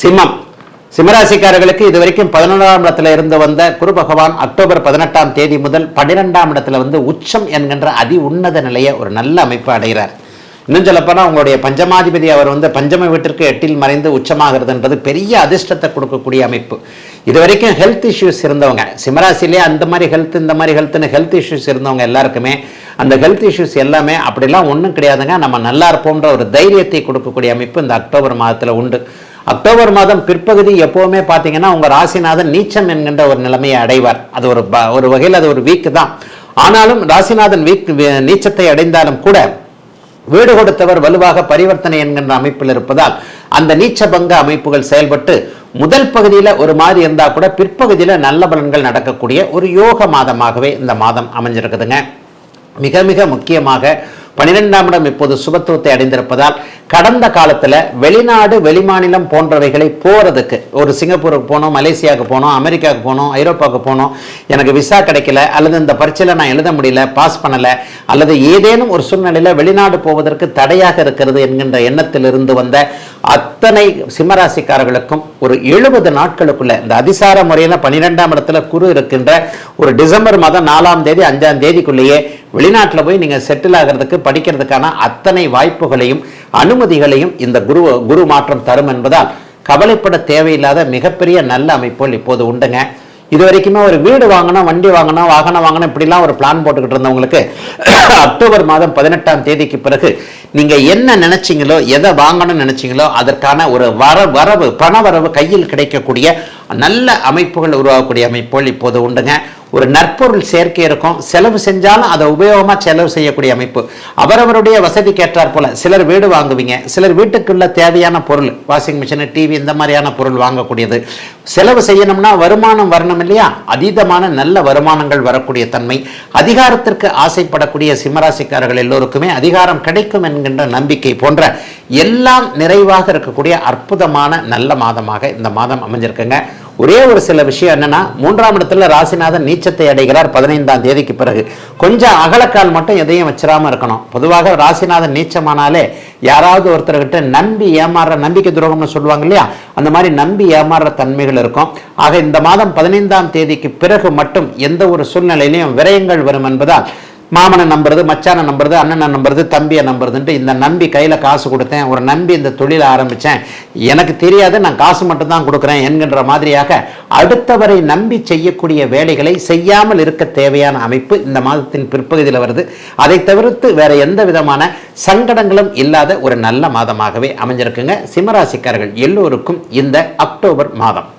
சிம்மம் சிம்மராசிக்காரர்களுக்கு இதுவரைக்கும் 11ஆம் இடத்துல இருந்து வந்த குரு பகவான் அக்டோபர் 18ஆம் தேதி முதல் 12ஆம் இடத்துல வந்து உச்சம் என்கின்ற அதி உன்னத நிலையை ஒரு நல்ல அமைப்பு அடைகிறார். இன்னும் சொல்லப்போனால் உங்களுடைய பஞ்சமாதிபதி அவர் வந்து பஞ்சம வீட்டிற்கு 8இல் மறைந்து உச்சமாகிறதுன்றது பெரிய அதிர்ஷ்டத்தை கொடுக்கக்கூடிய அமைப்பு. இது வரைக்கும் ஹெல்த் இஷ்யூஸ் இருந்தவங்க சிம்மராசிலே அந்த மாதிரி ஹெல்த் இந்த மாதிரி ஹெல்த் இஷ்யூஸ் இருந்தவங்க எல்லாருக்குமே அந்த ஹெல்த் இஷ்யூஸ் எல்லாமே அப்படிலாம் ஒன்றும் கிடையாதுங்க. நம்ம நல்லா இருப்போம்ன்ற ஒரு தைரியத்தை கொடுக்கக்கூடிய அமைப்பு இந்த அக்டோபர் மாதத்தில் உண்டு. அக்டோபர் மாதம் பிற்பகுதி எப்போவுமே பார்த்தீங்கன்னா உங்கள் ராசிநாதன் நீச்சம் என்கின்ற ஒரு நிலைமையை அடைவார். அது ஒரு வகையில் அது ஒரு வீக்கு தான். ஆனாலும் ராசிநாதன் நீச்சத்தை அடைந்தாலும் கூட வீடு கொடுத்தவர் வலுவாக பரிவர்த்தனை என்கின்ற அமைப்பில் இருப்பதால் அந்த நீச்சபங்க அமைப்புகள் செயல்பட்டு முதல் பகுதியில் ஒரு மாதிரி இருந்தால் கூட பிற்பகுதியில் நல்ல பலன்கள் நடக்கக்கூடிய ஒரு யோக மாதமாகவே இந்த மாதம் அமைஞ்சிருக்குதுங்க. மிக மிக முக்கியமாக 12ஆம் இடம் இப்போது சுபத்துவத்தை அடைந்திருப்பதால் கடந்த காலத்தில் வெளிநாடு வெளிமாநிலம் போன்றவைகளை போகிறதுக்கு ஒரு சிங்கப்பூருக்கு போனோம், மலேசியாவுக்கு போனோம், அமெரிக்காவுக்கு போனோம், ஐரோப்பாவுக்கு போனோம், எனக்கு விசா கிடைக்கல அல்லது இந்த பரீட்சையில் நான் எழுத முடியல, பாஸ் பண்ணலை அல்லது ஏதேனும் ஒரு சூழ்நிலையில் வெளிநாடு போவதற்கு தடையாக இருக்கிறது என்கின்ற எண்ணத்திலிருந்து வந்த அத்தனை சிம்மராசிக்காரர்களுக்கும் ஒரு 70 நாட்களுக்குள்ள இந்த அதிசார முறையில் 12ஆம் இடத்துல குரு இருக்கின்ற ஒரு டிசம்பர் மாதம் 4ஆம் தேதி 5ஆம் தேதிக்குள்ளேயே வெளிநாட்டில் போய் நீங்கள் செட்டில் ஆகிறதுக்கு படிக்கிறதுக்கான அத்தனை வாய்ப்புகளையும் அனுமதிகளையும் இந்த குரு மாற்றம் தரும் என்பதால் கவலைப்பட தேவையில்லாத மிகப்பெரிய நல்ல அமைப்புகள் இப்போது உண்டுங்க. இது வரைக்குமே ஒரு வீடு வாங்கணும், வண்டி வாங்கணும், வாகனம் வாங்கணும் இப்படிலாம் ஒரு பிளான் போட்டுக்கிட்டு இருந்தவங்களுக்கு அக்டோபர் மாதம் 18ஆம் தேதிக்கு பிறகு நீங்கள் என்ன நினைச்சீங்களோ எதை வாங்கணும்னு நினைச்சீங்களோ அதற்கான ஒரு வரவு பணவரவு கையில் கிடைக்கக்கூடிய நல்ல அமைப்புகள் உருவாகக்கூடிய அமைப்புகள் இப்போது உண்டுங்க. ஒரு நற்பொருள் சேர்க்கை இருக்கும். செலவு செஞ்சாலும் அதை உபயோகமாக செலவு செய்யக்கூடிய அமைப்பு. அவரவருடைய வசதிக்கு ஏற்றார் போல சிலர் வீடு வாங்குவீங்க, சிலர் வீட்டுக்குள்ள தேவையான பொருள் வாஷிங் மிஷின், டிவி இந்த மாதிரியான பொருள் வாங்கக்கூடியது. செலவு செய்யணும்னா வருமானம் வரணும் இல்லையா? அதீதமான நல்ல வருமானங்கள் வரக்கூடிய தன்மை. அதிகாரத்திற்கு ஆசைப்படக்கூடிய சிம்மராசிக்காரர்கள் எல்லோருக்குமே அதிகாரம் கிடைக்கும் என்கின்ற நம்பிக்கை போன்ற எல்லாம் நிறைவாக இருக்கக்கூடிய அற்புதமான நல்ல மாதமாக இந்த மாதம் அமைஞ்சிருக்குங்க. ஒரே ஒரு சில விஷயம் என்னன்னா 3ஆம் இடத்துல ராசிநாதன் நீச்சத்தை அடைகிறார் 15ஆம் தேதிக்கு பிறகு. கொஞ்சம் அகலக்கால் மட்டும் எதையும் வச்சிடாம இருக்கணும். பொதுவாக ராசிநாதன் நீச்சமானாலே யாராவது ஒருத்தர்கிட்ட நம்பி ஏமாறுற நம்பிக்கை துரோகம்னு சொல்லுவாங்க இல்லையா, அந்த மாதிரி நம்பி ஏமாறுற தன்மைகள் இருக்கும். ஆக இந்த மாதம் 15ஆம் தேதிக்கு பிறகு மட்டும் எந்த ஒரு சூழ்நிலையிலையும் விரயங்கள் வரும் என்பதால் மாமனை நம்புறது, மச்சானை நம்புறது, அண்ணனை நம்புறது, தம்பியை நம்புறதுன்ட்டு இந்த நம்பி கையில் காசு கொடுத்தேன், ஒரு நம்பி இந்த தொழிலை ஆரம்பித்தேன், எனக்கு தெரியாது நான் காசு மட்டும்தான் கொடுக்குறேன் என்கின்ற மாதிரியாக அடுத்தவரை நம்பி செய்யக்கூடிய வேலைகளை செய்யாமல் இருக்க தேவையான அமைப்பு இந்த மாதத்தின் பிற்பகுதியில் வருது. அதை தவிர்த்து வேற எந்த விதமான சங்கடங்களும் இல்லாத ஒரு நல்ல மாதமாகவே அமைஞ்சிருக்குங்க சிம்மராசிக்காரர்கள் எல்லோருக்கும் இந்த அக்டோபர் மாதம்.